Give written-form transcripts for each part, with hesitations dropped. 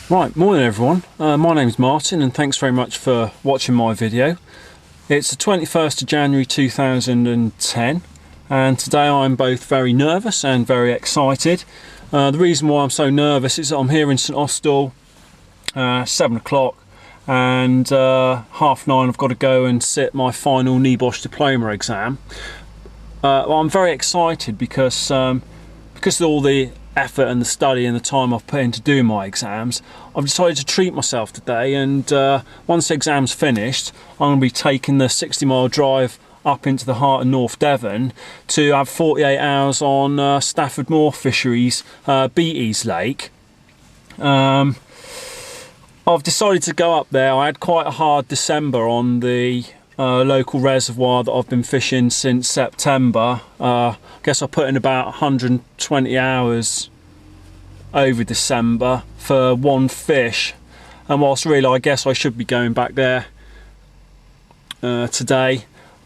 Right, morning everyone. My name's Martin and thanks very much for watching my video. It's the 21st of January 2010 and today I'm both very nervous and very excited. The reason why I'm so nervous is that I'm here in St Austell, 7 o'clock, and 9:30 I've got to go and sit my final NEBOSH diploma exam. Well, I'm very excited because of all the effort and the study and the time I've put into doing my exams. I've decided to treat myself today, and once the exam's finished I'm going to be taking the 60-mile drive up into the heart of North Devon to have 48 hours on Stafford Moor Fisheries, Beatties Lake. I've decided to go up there. I had quite a hard December on the local reservoir that I've been fishing since September. I guess I put in about 120 hours over December for one fish, and whilst really I guess I should be going back there today,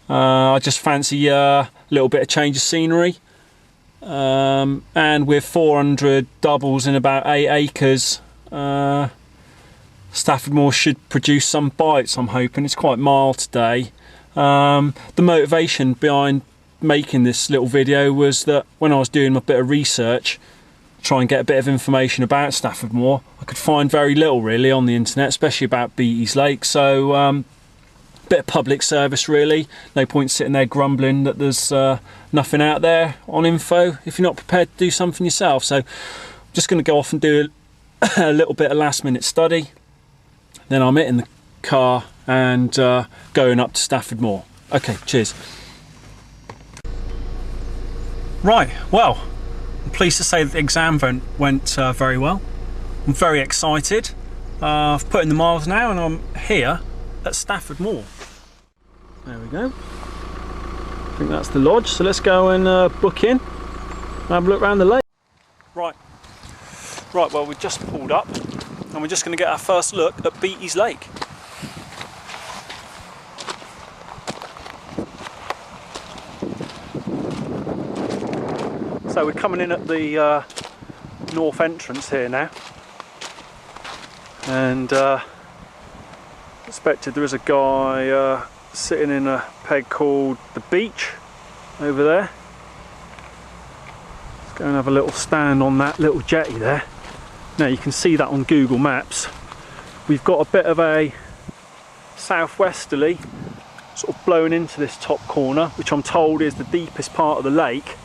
I just fancy a little bit of change of scenery, and with 400 doubles in about 8 acres, Stafford Moor should produce some bites. I'm hoping. It's quite mild today. The motivation behind making this little video was that when I was doing a bit of research, try and get a bit of information about Stafford Moor, I could find very little really on the internet, especially about Beatties Lake. So a bit of public service really. No point sitting there grumbling that there's nothing out there on info if you're not prepared to do something yourself. So I'm just going to go off and do a little bit of last minute study. Then I'm in the car and going up to Stafford Moor. Okay, cheers. Right, well, I'm pleased to say that the exam went very well. I'm very excited. I've put in the miles now and I'm here at Stafford Moor. There we go. I think that's the lodge, so let's go and book in and have a look around the lake. Right, well, we've just pulled up and we're just going to get our first look at Beatties Lake. So we're coming in at the north entrance here now, and expected there is a guy sitting in a peg called the beach over there. Let's go and have a little stand on that little jetty there. Now you can see that on Google Maps. We've got a bit of a southwesterly sort of blowing into this top corner, which I'm told is the deepest part of the lake.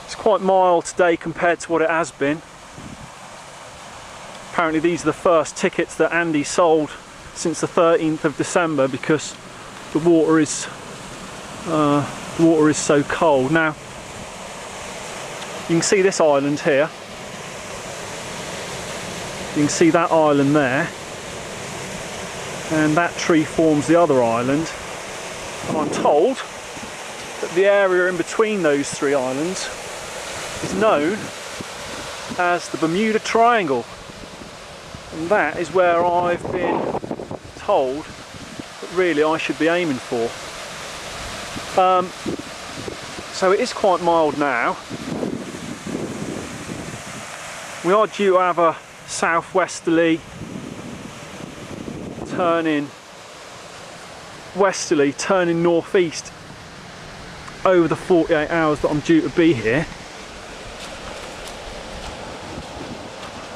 It's quite mild today compared to what it has been. Apparently these are the first tickets that Andy sold since the 13th of December because the water is so cold. Now you can see this island here. You can see that island there, and that tree forms the other island, and I'm told that the area in between those three islands is known as the Bermuda Triangle, and that is where I've been told that really I should be aiming for. So it is quite mild now. We are due to have a southwesterly turning westerly, turning northeast over the 48 hours that I'm due to be here.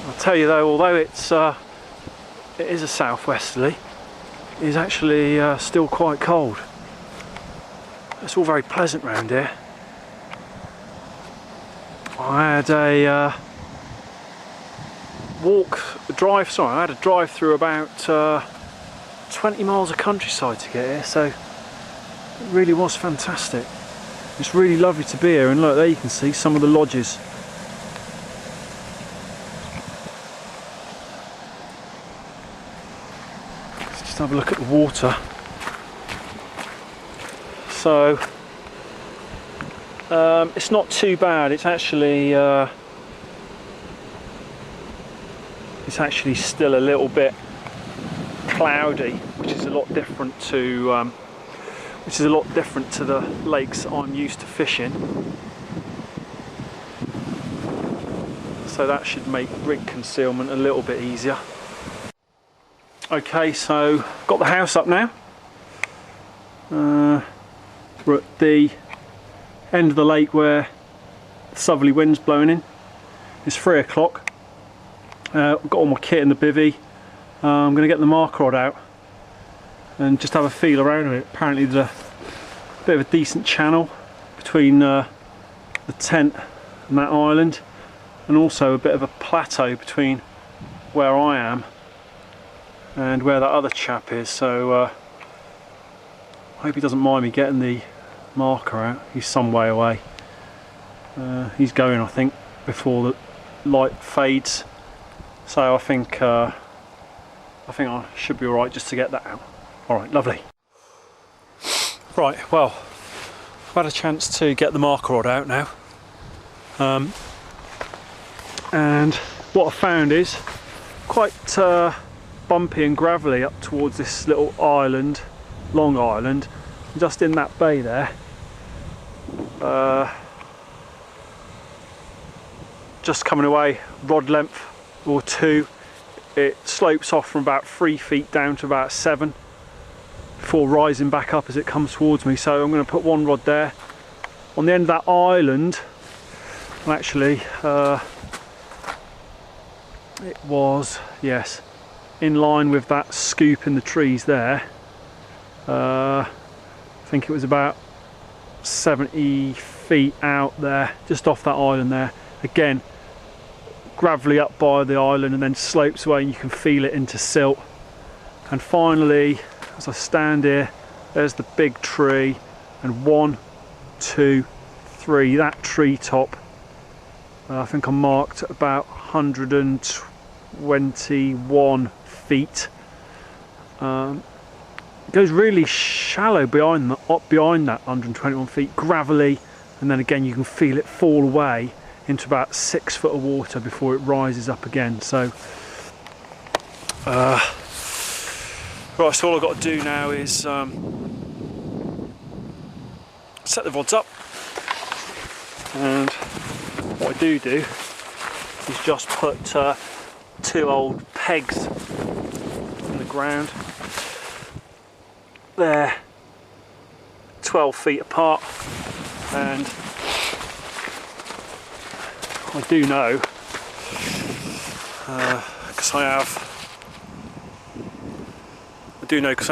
I'll tell you though, although it is a southwesterly, it is actually still quite cold. It's all very pleasant round here. I had a I had a drive through about 20 miles of countryside to get here, so it really was fantastic. It's really lovely to be here, and look, there you can see some of the lodges. Let's just have a look at the water. So it's not too bad. It's actually still a little bit cloudy, which is a lot different to the lakes I'm used to fishing. so that should make rig concealment a little bit easier. Okay, so got the house up now. We're at the end of the lake where the southerly wind's blowing in. It's 3 o'clock. I've got all my kit in the bivvy. I'm going to get the marker rod out and just have a feel around it. Apparently there's a bit of a decent channel between the tent and that island, and also a bit of a plateau between where I am and where that other chap is, so I hope he doesn't mind me getting the marker out. He's some way away. He's going, I think, before the light fades, so I think I should be alright just to get that out. Alright, lovely. Right, well, I've had a chance to get the marker rod out now, and what I found is quite bumpy and gravelly up towards this little island, long island, just in that bay there. Just coming away, rod length or 2, it slopes off from about 3 feet down to about 7 before rising back up as it comes towards me. So I'm going to put one rod there. On the end of that island, well, actually it was, yes, in line with that scoop in the trees there. I think it was about 70 feet out there, just off that island there. Again, gravelly up by the island and then slopes away, and you can feel it into silt. And finally, as I stand here, there's the big tree, and 1, 2, 3, that tree top. I think I'm marked at about 121 feet. It goes really shallow behind that 121 feet, gravelly, and then again you can feel it fall away into about 6 foot of water before it rises up again. So right, so all I've got to do now is set the rods up, and what I do is just put 2 old pegs in the ground. They're 12 feet apart, and I do know, because I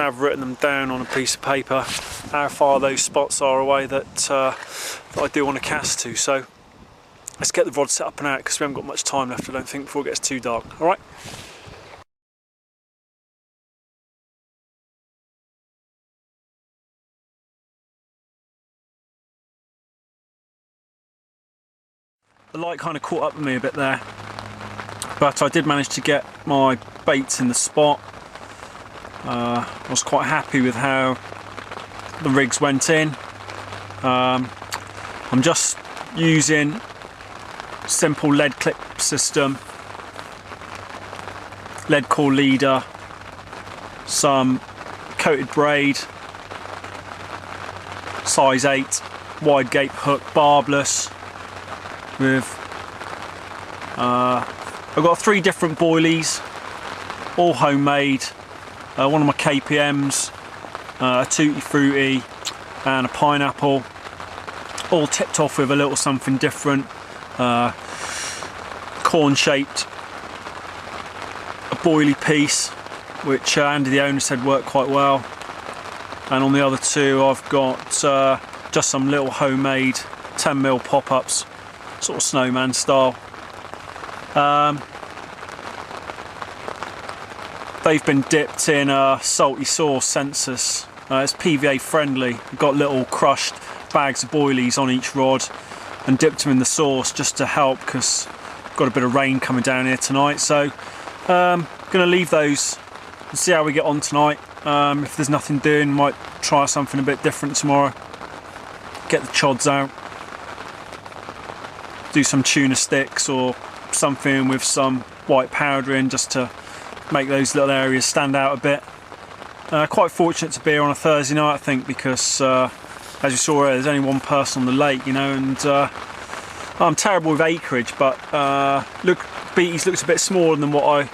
have written them down on a piece of paper, how far those spots are away that I do want to cast to. So let's get the rod set up and out, because we haven't got much time left, I don't think, before it gets too dark. Alright? The light kind of caught up with me a bit there, but I did manage to get my baits in the spot. I was quite happy with how the rigs went in. I'm just using simple lead clip system, lead core leader, some coated braid, size 8 wide gape hook, barbless. I've got 3 different boilies, all homemade. One of my KPMs, a tutti frutti, and a pineapple, all tipped off with a little something different. Corn shaped, a boilie piece, which Andy the owner said worked quite well. And on the other 2 I've got just some little homemade 10mm pop-ups, sort of snowman style. They've been dipped in salty sauce sensors. It's PVA friendly. We've got little crushed bags of boilies on each rod and dipped them in the sauce just to help, because we've got a bit of rain coming down here tonight. So going to leave those and see how we get on tonight. If there's nothing doing, might try something a bit different tomorrow. Get the chods out, do some tuna sticks or something with some white powder in, just to make those little areas stand out a bit. Quite fortunate to be here on a Thursday night, I think, because as you saw earlier, there's only one person on the lake, you know, and I'm terrible with acreage, but look, Beatties looks a bit smaller than what I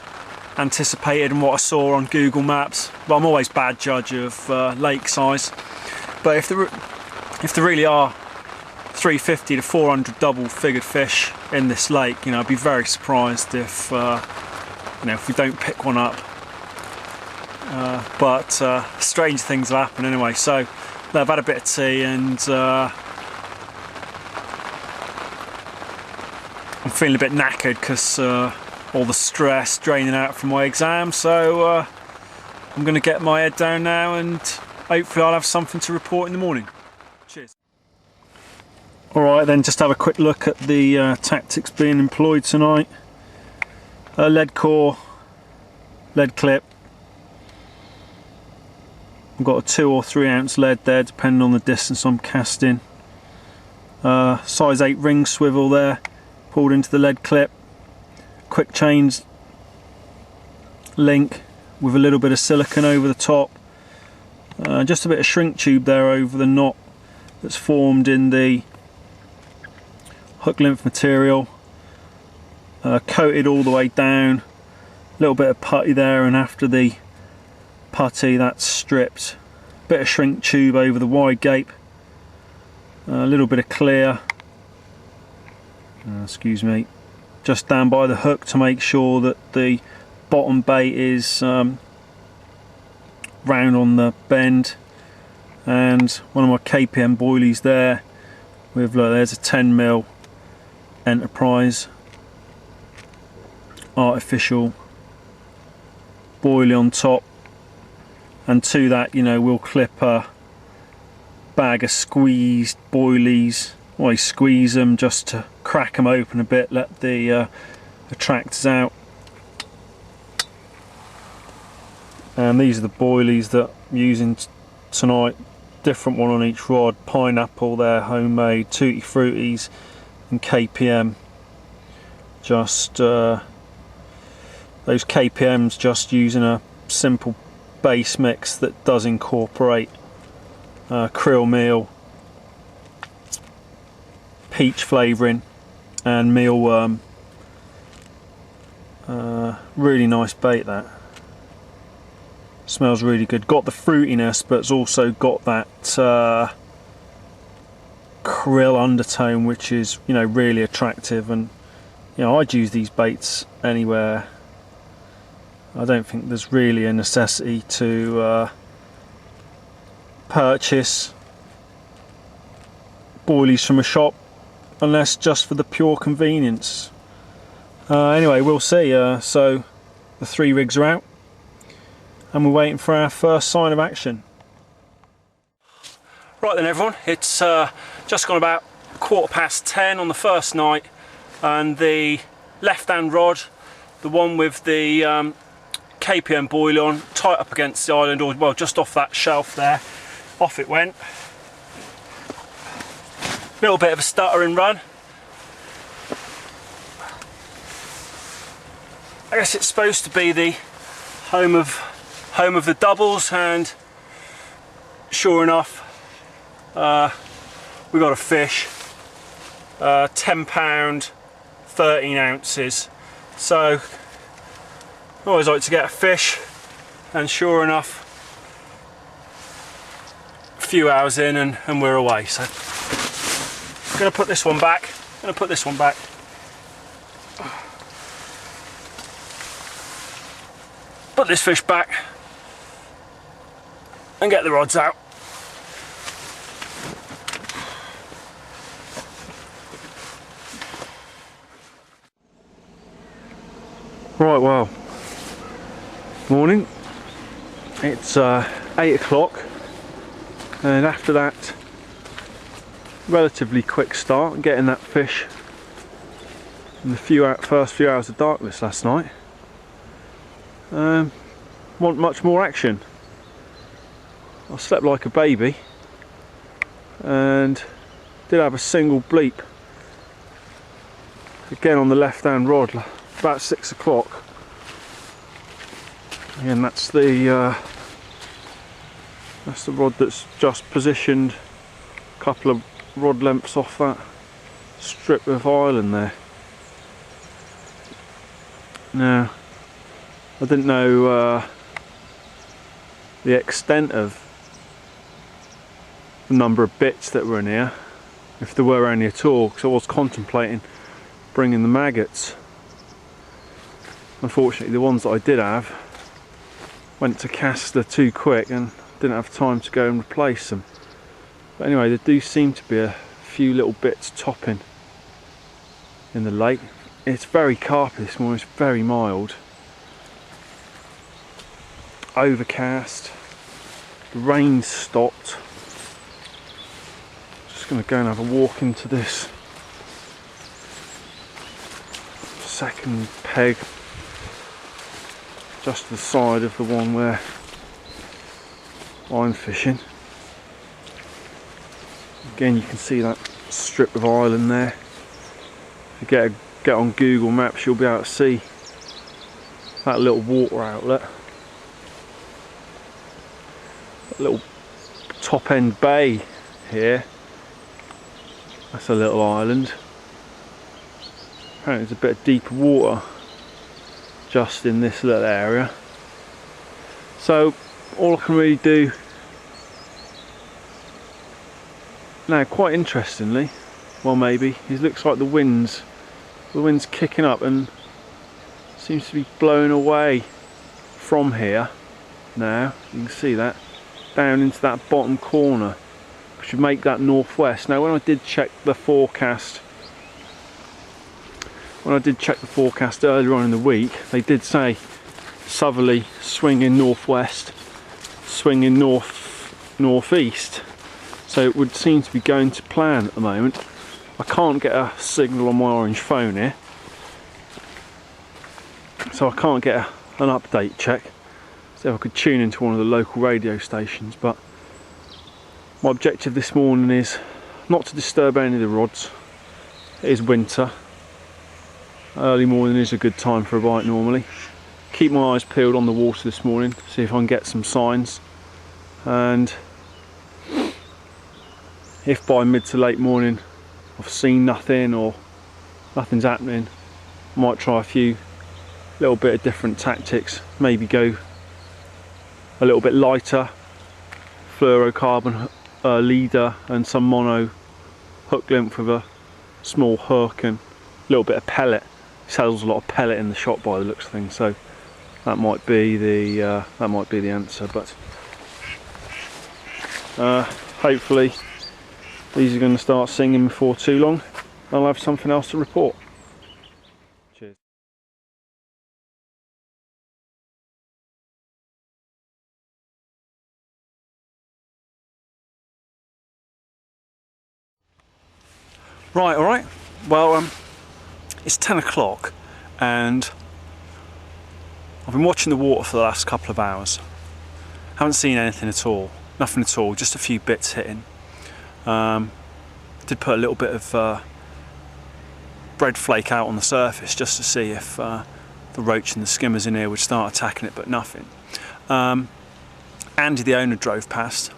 anticipated and what I saw on Google Maps. But I'm always a bad judge of lake size. But if there really are 350 to 400 double-figured fish in this lake, you know, I'd be very surprised if you know, if we don't pick one up. But strange things will happen anyway. So I've had a bit of tea and I'm feeling a bit knackered because all the stress draining out from my exam. So I'm going to get my head down now and hopefully I'll have something to report in the morning. Cheers. Alright then, just have a quick look at the tactics being employed tonight. Lead core, lead clip. I've got a 2 or 3 ounce lead there depending on the distance I'm casting. Size 8 ring swivel there, pulled into the lead clip. Quick chains link with a little bit of silicone over the top. Just a bit of shrink tube there over the knot that's formed in the hook lymph material. Coated all the way down. A little bit of putty there, and after the putty that's stripped. Bit of shrink tube over the wide gape. A little bit of clear. Excuse me. Just down by the hook to make sure that the bottom bait is round on the bend. And one of my KPM boilies there with, look, there's a 10mm Enterprise artificial boilie on top, and to that, you know, we'll clip a bag of squeezed boilies. Always squeeze them just to crack them open a bit, let the attractors out. And these are the boilies that I'm using tonight. Different one on each rod. Pineapple there, homemade, Tutti Fruities and KPM. Just those KPMs just using a simple base mix that does incorporate krill meal, peach flavouring and mealworm. Really nice bait that. Smells really good. Got the fruitiness, but it's also got that krill undertone, which is, you know, really attractive. And you know, I'd use these baits anywhere. I don't think there's really a necessity to purchase boilies from a shop unless just for the pure convenience. Anyway, we'll see. So the 3 rigs are out and we're waiting for our first sign of action. Right then everyone, it's just gone about 10:15 on the first night, and the left hand rod, the one with the KPM boilie on, tight up against the island, or well, just off that shelf there, off it went. Little bit of a stuttering run. I guess it's supposed to be the home of the doubles, and sure enough, we got a fish. 10 pound, 13 ounces. So I always like to get a fish, and sure enough, a few hours in and we're away. So I'm going to put this one back. Put this fish back and get the rods out. Right, well, morning. It's 8 o'clock, and after that relatively quick start getting that fish in the first few hours of darkness last night, want much more action. I slept like a baby and did have a single bleep again on the left hand rod about 6 o'clock. Again, that's the rod that's just positioned a couple of rod lengths off that strip of island there. Now, I didn't know the extent of the number of bits that were in here, if there were any at all, because I was contemplating bringing the maggots. Unfortunately, the ones that I did have went to caster too quick and didn't have time to go and replace them. But anyway, there do seem to be a few little bits topping in the lake. It's very carpy this morning, it's very mild. Overcast, the rain stopped. Just going to go and have a walk into this second peg, just to the side of the one where I'm fishing. Again, you can see that strip of island there. If you get on Google Maps, you'll be able to see that little water outlet, that little top end bay here. That's a little island. Apparently there's a bit of deeper water just in this little area. So all I can really do now, quite interestingly, well maybe, it looks like the wind's kicking up and seems to be blowing away from here now. You can see that down into that bottom corner, which would make that northwest. Now when I did check the forecast earlier on in the week, they did say southerly, swinging northwest, swinging northeast. So it would seem to be going to plan at the moment. I can't get a signal on my orange phone here, so I can't get an update check. See if I could tune into one of the local radio stations, but my objective this morning is not to disturb any of the rods. It is winter. Early morning is a good time for a bite normally. Keep my eyes peeled on the water this morning, see if I can get some signs, and if by mid to late morning I've seen nothing or nothing's happening, I might try a few little bit of different tactics. Maybe go a little bit lighter, fluorocarbon leader and some mono hook length with a small hook and a little bit of pellet. He sells a lot of pellet in the shop by the looks of things, so that might be the answer. But hopefully these are going to start singing before too long. I'll have something else to report. Cheers. Right, well, it's 10 o'clock and I've been watching the water for the last couple of hours. Haven't seen anything at all, nothing at all, just a few bits hitting. Did put a little bit of bread flake out on the surface just to see if the roach and the skimmers in here would start attacking it, but nothing. Andy, the owner, drove past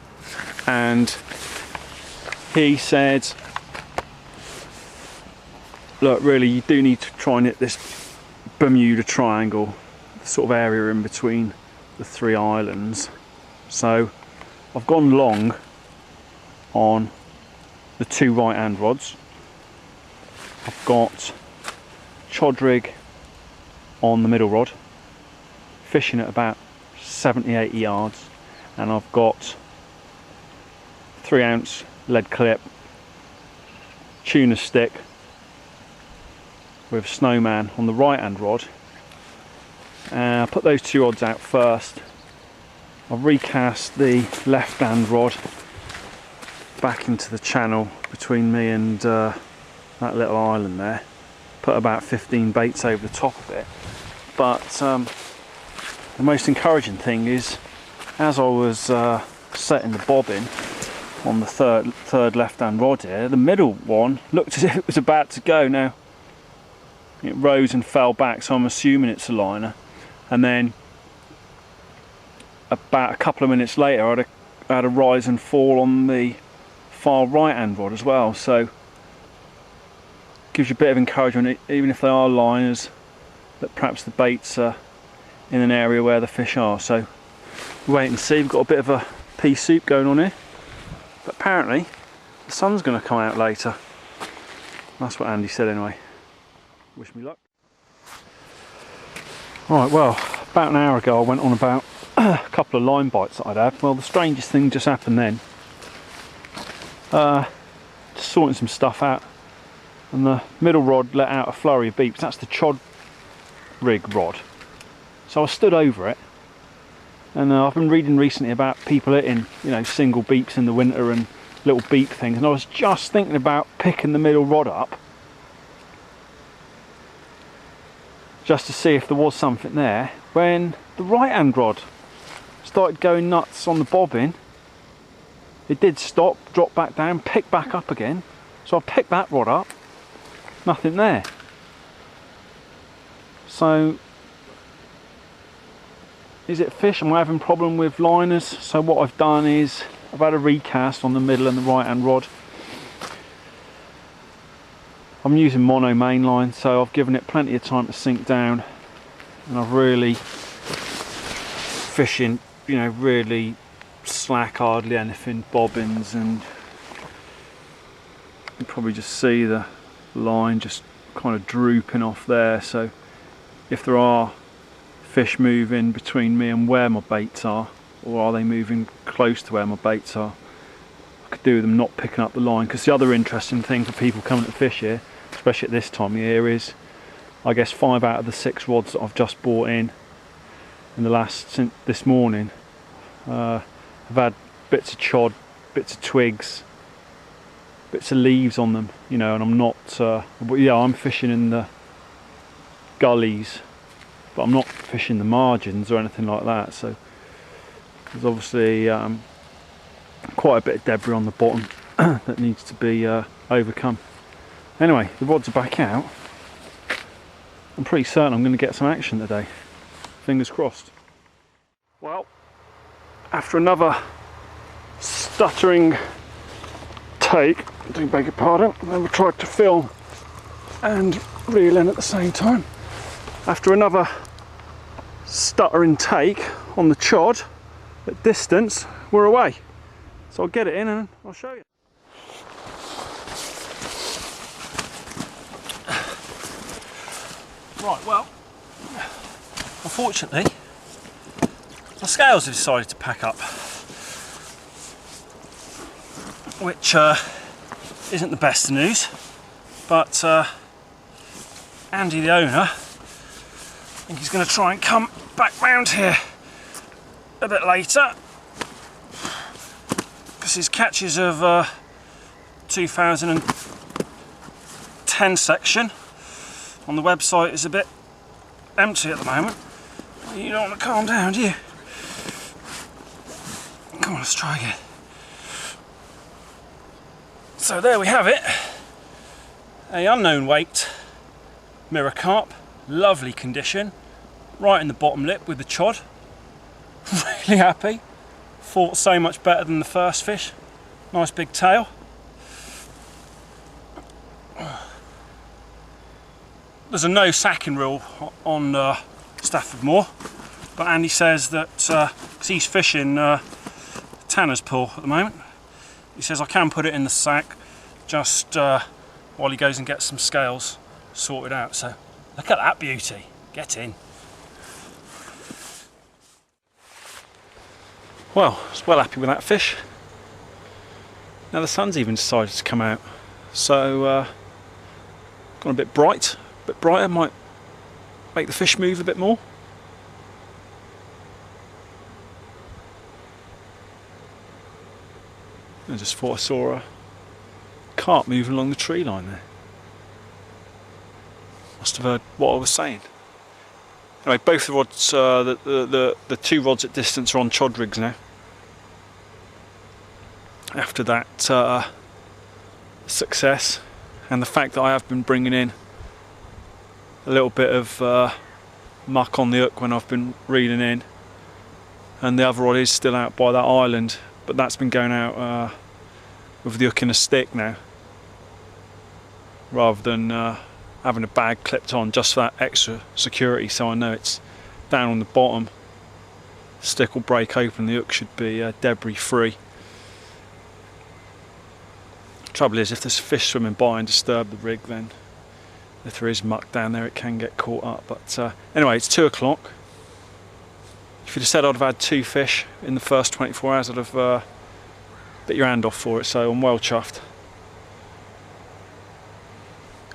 and he said, look, really you do need to try and hit this Bermuda Triangle, the sort of area in between the three islands. So I've gone long on the two right hand rods. I've got Chodrig on the middle rod, fishing at about 70-80 yards, and I've got 3-ounce lead clip tuna stick with Snowman on the right hand rod. I put those two rods out first. I've recast the left hand rod back into the channel between me and that little island there. Put about 15 baits over the top of it. But the most encouraging thing is, as I was setting the bobbin on the third left hand rod here, the middle one looked as if it was about to go. Now it rose and fell back, so I'm assuming it's a liner. And then about a couple of minutes later I had a rise and fall on the far right hand rod as well. So gives you a bit of encouragement, even if they are liners, that perhaps the baits are in an area where the fish are. So wait and see. We've got a bit of a pea soup going on here, but apparently the sun's going to come out later. That's what Andy said anyway. Wish me luck. Right, well, about an hour ago I went on about a couple of line bites that I'd had. Well, the strangest thing just happened then. Just sorting some stuff out, and the middle rod let out a flurry of beeps. That's the chod rig rod. So I stood over it, and I've been reading recently about people hitting, you know, single beeps in the winter and little beep things, and I was just thinking about picking the middle rod up just to see if there was something there, when the right hand rod started going nuts on the bobbin. It did stop, drop back down, pick back up again. So I picked that rod up, nothing there. So is it fish? Am I having a problem with liners? So what I've done is I've had a recast on the middle and the right hand rod. I'm using mono mainline, so I've given it plenty of time to sink down, and I've really fishing, you know, really slack, hardly anything, bobbins, and you can probably just see the line just kind of drooping off there. So if there are fish moving between me and where my baits are, or are they moving close to where my baits are, I could do with them not picking up the line. Because the other interesting thing for people coming to fish here, especially at this time of year, is I guess 5 out of the 6 rods that I've just bought in the last, since this morning, I've had bits of chod, bits of twigs, bits of leaves on them, you know, and I'm not, yeah, I'm fishing in the gullies, but I'm not fishing the margins or anything like that. So there's obviously quite a bit of debris on the bottom that needs to be overcome. Anyway, the rods are back out. I'm pretty certain I'm going to get some action today. Fingers crossed. Well, after another stuttering take, I do beg your pardon, I never tried to film and reel in at the same time. After another stuttering take on the chod at distance, we're away. So I'll get it in and I'll show you. Right, well, unfortunately, my scales have decided to pack up, which isn't the best of news, but Andy, the owner, I think he's going to try and come back round here a bit later, because his catches of 2010 section on the website is a bit empty at the moment. You don't want to calm down, do you? Come on, let's try again. So there we have it. A unknown weight mirror carp, lovely condition, right in the bottom lip with the chod. Really happy. Fought so much better than the first fish. Nice big tail. There's a no sacking rule on Stafford Moor, but Andy says that because he's fishing Tanner's pool at the moment, he says I can put it in the sack just while he goes and gets some scales sorted out. So look at that beauty, get in. Well, I was well happy with that fish. Now the sun's even decided to come out, so gone a bit bright. A bit brighter might make the fish move a bit more. I just thought I saw a carp moving along the tree line there. Must have heard what I was saying. Anyway, both the rods, the 2 rods at distance are on chod rigs now. After that success, and the fact that I have been bringing in a little bit of muck on the hook when I've been reeling in, and the other rod is still out by that island, but that's been going out with the hook in a stick now. rather than having a bag clipped on just for that extra security, so I know it's down on the bottom. Stick will break open, the hook should be debris free. Trouble is, if there's fish swimming by and disturb the rig, then if there is muck down there it can get caught up. But anyway, it's 2 o'clock. If you'd have said I'd have had 2 fish in the first 24 hours, I'd have bit your hand off for it, so I'm well chuffed.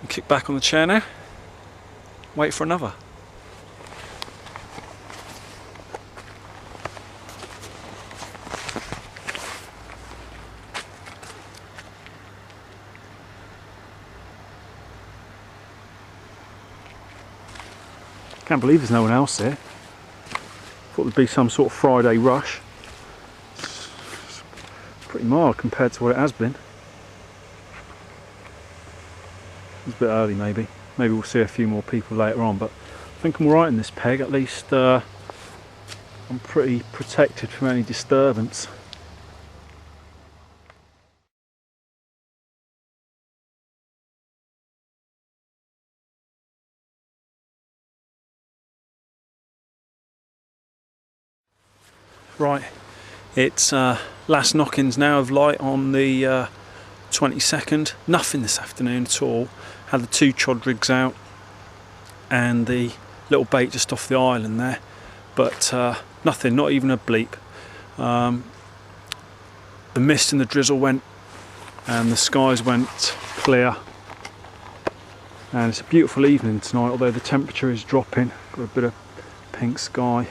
And kick back on the chair now, wait for another. Can't believe there's no one else here. Thought there'd be some sort of Friday rush. It's pretty mild compared to what it has been. It's a bit early maybe. Maybe we'll see a few more people later on, but I think I'm alright in this peg. At least I'm pretty protected from any disturbance. Right, it's last knockings now of light on the 22nd. Nothing this afternoon at all. Had the 2 chod rigs out and the little bait just off the island there, but nothing, not even a bleep. The mist and the drizzle went and the skies went clear, and it's a beautiful evening tonight, although the temperature is dropping. Got a bit of pink sky.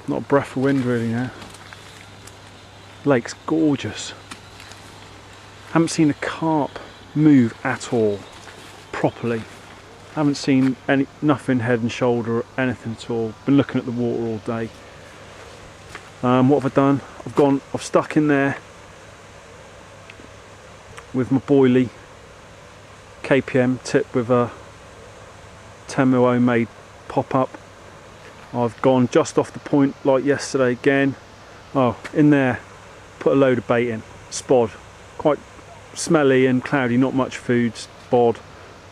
Not a breath of wind really now. Lake's gorgeous. Haven't seen a carp move at all, properly. Haven't seen nothing head and shoulder or anything at all. Been looking at the water all day. What have I done? I've stuck in there with my boilie KPM tip with a 10mm homemade pop-up. I've gone just off the point like yesterday again. Oh, in there, put a load of bait in, spod. Quite smelly and cloudy, not much food, spod.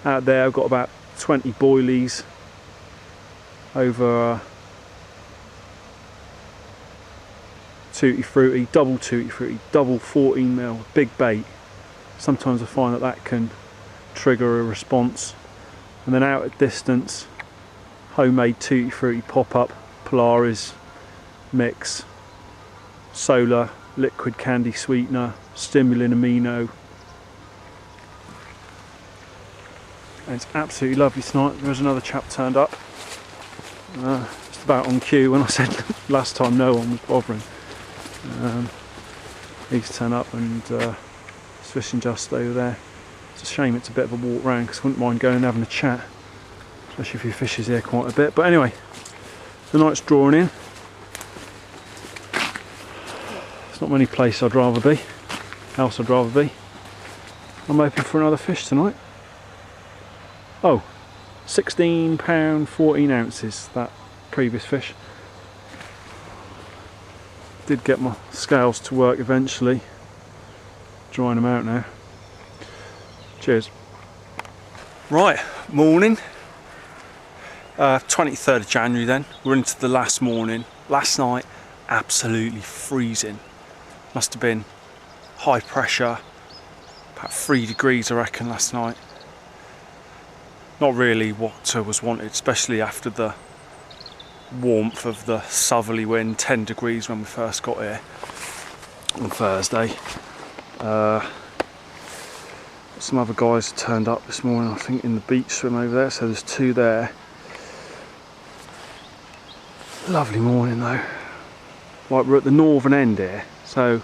Out there I've got about 20 boilies over tutti frutti, double 14mm, big bait. Sometimes I find that can trigger a response. And then out at distance, homemade tutti frutti pop-up, Polaris mix, solar, liquid candy sweetener, stimulin amino. And it's absolutely lovely tonight. There's another chap turned up. Just about on cue when I said last time no one was bothering. He's turned up and he's fishing just over there. It's a shame it's a bit of a walk round, because I wouldn't mind going and having a chat, especially if he fishes here quite a bit. But anyway, the night's drawing in. There's not many places I'd rather be, else I'd rather be. I'm hoping for another fish tonight. Oh, £16, 14 ounces, that previous fish. Did get my scales to work eventually. Drying them out now. Cheers. Right, morning. 23rd of January then. We're into the last morning. Last night, absolutely freezing. Must have been high pressure, about 3 degrees I reckon last night. Not really what was wanted, especially after the warmth of the southerly wind, 10 degrees when we first got here on Thursday. Some other guys turned up this morning, I think, in the beach swim over there, so there's 2 there. Lovely morning though. Like, we're at the northern end here, so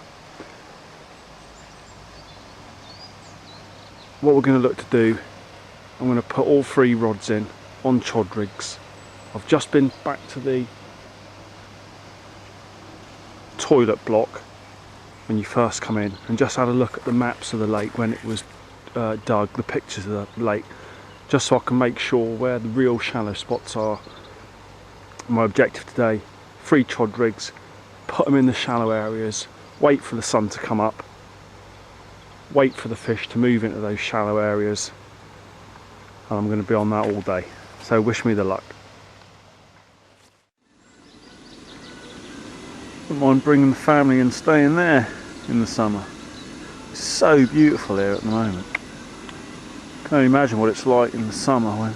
what we're going to look to do, I'm going to put all 3 rods in on chod rigs. I've just been back to the toilet block when you first come in and just had a look at the maps of the lake when it was dug, the pictures of the lake, just so I can make sure where the real shallow spots are. My objective today, 3 chod rigs, put them in the shallow areas, wait for the sun to come up, wait for the fish to move into those shallow areas, and I'm going to be on that all day. So wish me the luck. Wouldn't mind bringing the family and staying there in the summer. It's so beautiful here at the moment. Can only imagine what it's like in the summer when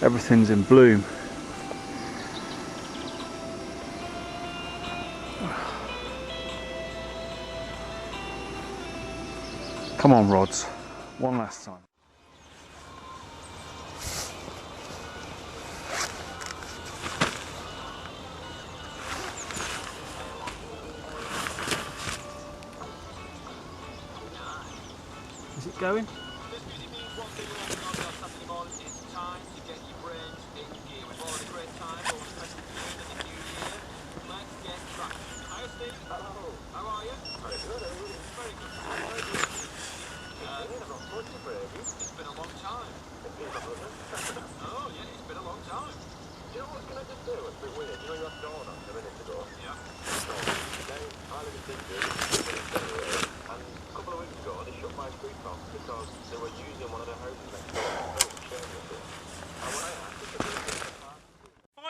everything's in bloom. Come on, rods, one last time. Is it going?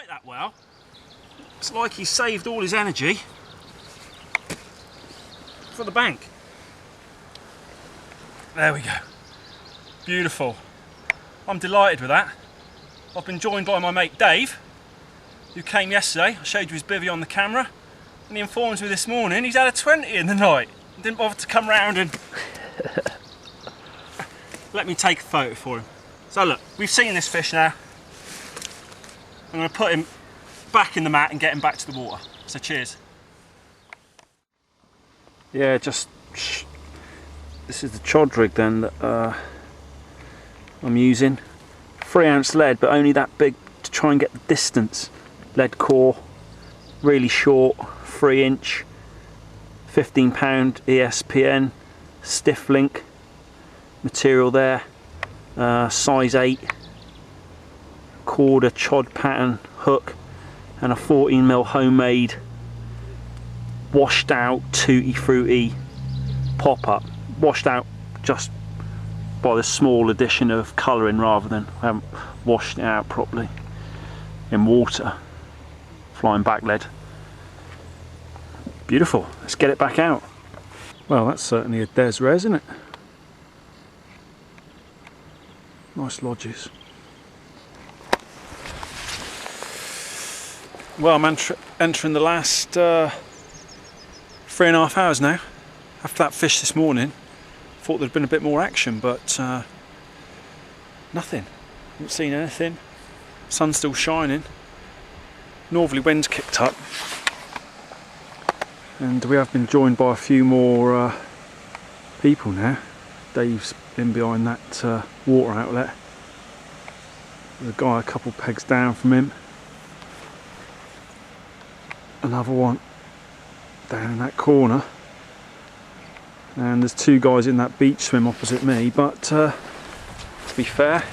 That well. It's like he saved all his energy for the bank. There we go. Beautiful. I'm delighted with that. I've been joined by my mate Dave, who came yesterday. I showed you his bivvy on the camera, and he informs me this morning he's had a 20 in the night. Didn't bother to come round and let me take a photo for him. So look, we've seen this fish now. I'm going to put him back in the mat and get him back to the water. So cheers. Yeah, this is the chod rig then that I'm using. 3-ounce lead, but only that big to try and get the distance. Lead core, really short, 3-inch, 15-pound ESPN, stiff link material there, size 8. Quarter chod pattern hook, and a 14mm homemade washed out tutti fruity pop-up, washed out just by the small addition of colouring rather than I haven't washed it out properly in water. Flying back lead. Beautiful. Let's get it back out. Well, that's certainly a Des Res, isn't it? Nice lodges. Well, I'm entering the last 3.5 hours now. After that fish this morning, thought there'd been a bit more action, but nothing. Haven't seen anything. Sun's still shining. Northerly wind's kicked up, and we have been joined by a few more people now. Dave's in behind that water outlet. There's a guy a couple pegs down from him. Another one down in that corner, and there's 2 guys in that beach swim opposite me, but to be fair,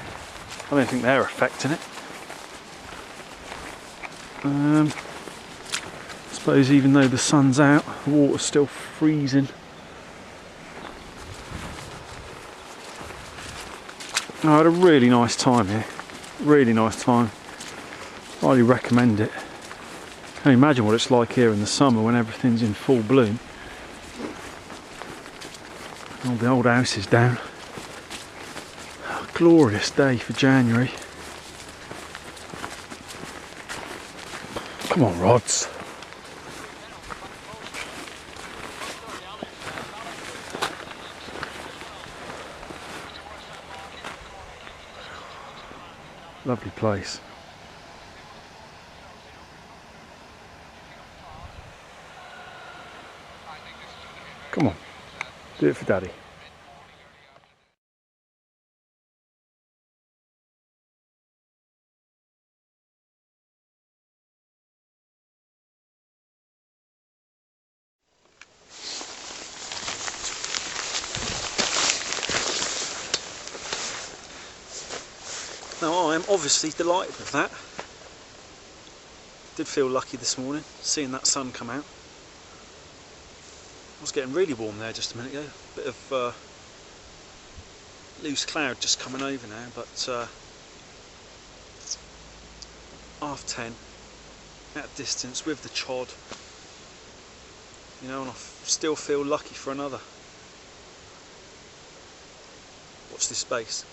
I don't think they're affecting it. I suppose even though the sun's out, the water's still freezing. I had a really nice time here, really nice time. Highly recommend it. I can imagine what it's like here in the summer when everything's in full bloom. All the old house is down. Oh, glorious day for January. Come on, rods. Lovely place. Come on, do it for Daddy. Now I am obviously delighted with that. Did feel lucky this morning, seeing that sun come out. It was getting really warm there just a minute ago. Bit of loose cloud just coming over now, but 10:30 at a distance with the chod, you know, and I still feel lucky for another. Watch this space.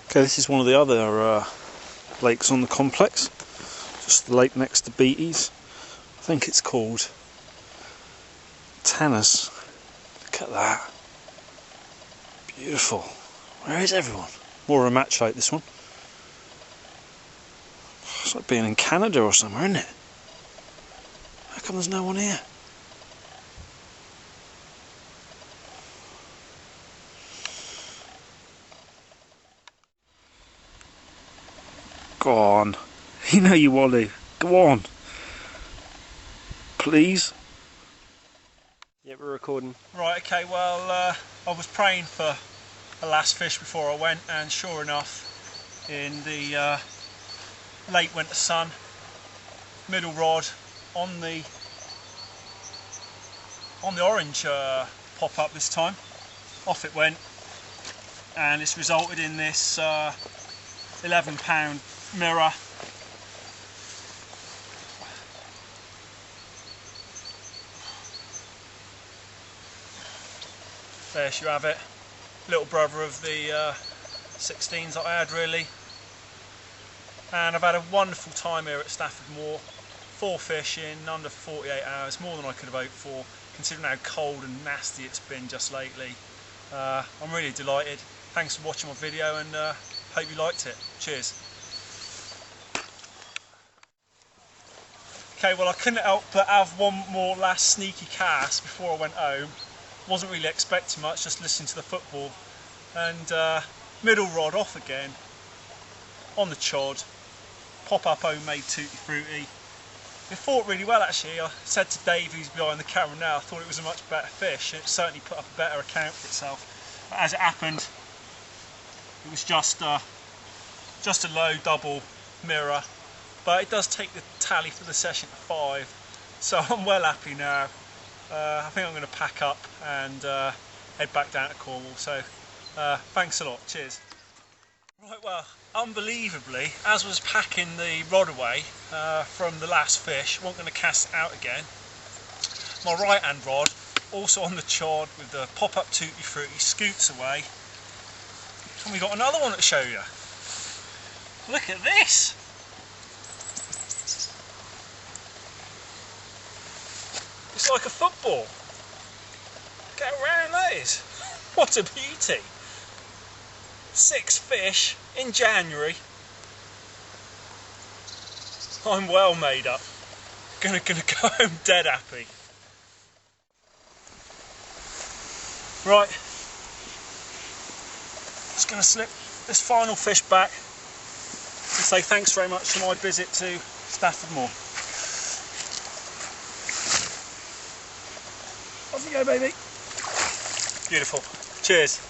Okay, this is one of the other lakes on the complex, just the lake next to Beatty's. I think it's called Tanner's. Look at that. Beautiful. Where is everyone? More of a match lake, this one. It's like being in Canada or somewhere, isn't it? How come there's no one here? Go on. You know you want to. Go on. Please. Yeah, we're recording. Right, okay, well, I was praying for a last fish before I went, and sure enough, in the late winter sun, middle rod on the orange pop up this time. Off it went, and it's resulted in this 11-pound mirror. There you have it, little brother of the 16s that I had, really. And I've had a wonderful time here at Stafford Moor. 4 fish in under 48 hours, more than I could have hoped for, considering how cold and nasty it's been just lately. I'm really delighted. Thanks for watching my video, and hope you liked it. Cheers. Okay, well, I couldn't help but have one more last sneaky cast before I went home. Wasn't really expecting much, just listening to the football. And middle rod off again, on the chod, pop up homemade tutti frutti. It fought really well, actually. I said to Dave, who's behind the camera now, I thought it was a much better fish, and it certainly put up a better account for itself. But as it happened, it was just a low double mirror, but it does take the tally for the session to 5, so I'm well happy now. I think I'm going to pack up and head back down to Cornwall, so thanks a lot, cheers. Right, well, unbelievably, as I was packing the rod away from the last fish, I wasn't going to cast it out again, my right hand rod, also on the chod with the pop-up tutti frutti, scoots away, and we got another one to show you. Look at this! It's like a football. Look how round that is. What a beauty. 6 fish in January. I'm well made up. Gonna go home dead happy. Right. Just gonna slip this final fish back and say thanks very much for my visit to Stafford Moor. Off you go, baby. Beautiful. Cheers.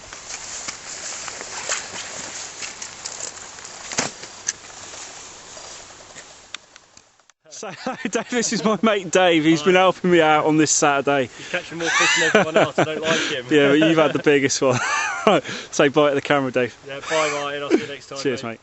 So, Dave, this is my mate Dave. He's been helping me out on this Saturday. He's catching more fish than everyone else. I don't like him. Yeah, but you've had the biggest one. Say bye to the camera, Dave. Yeah, bye, Martin. I'll see you next time. Cheers, mate.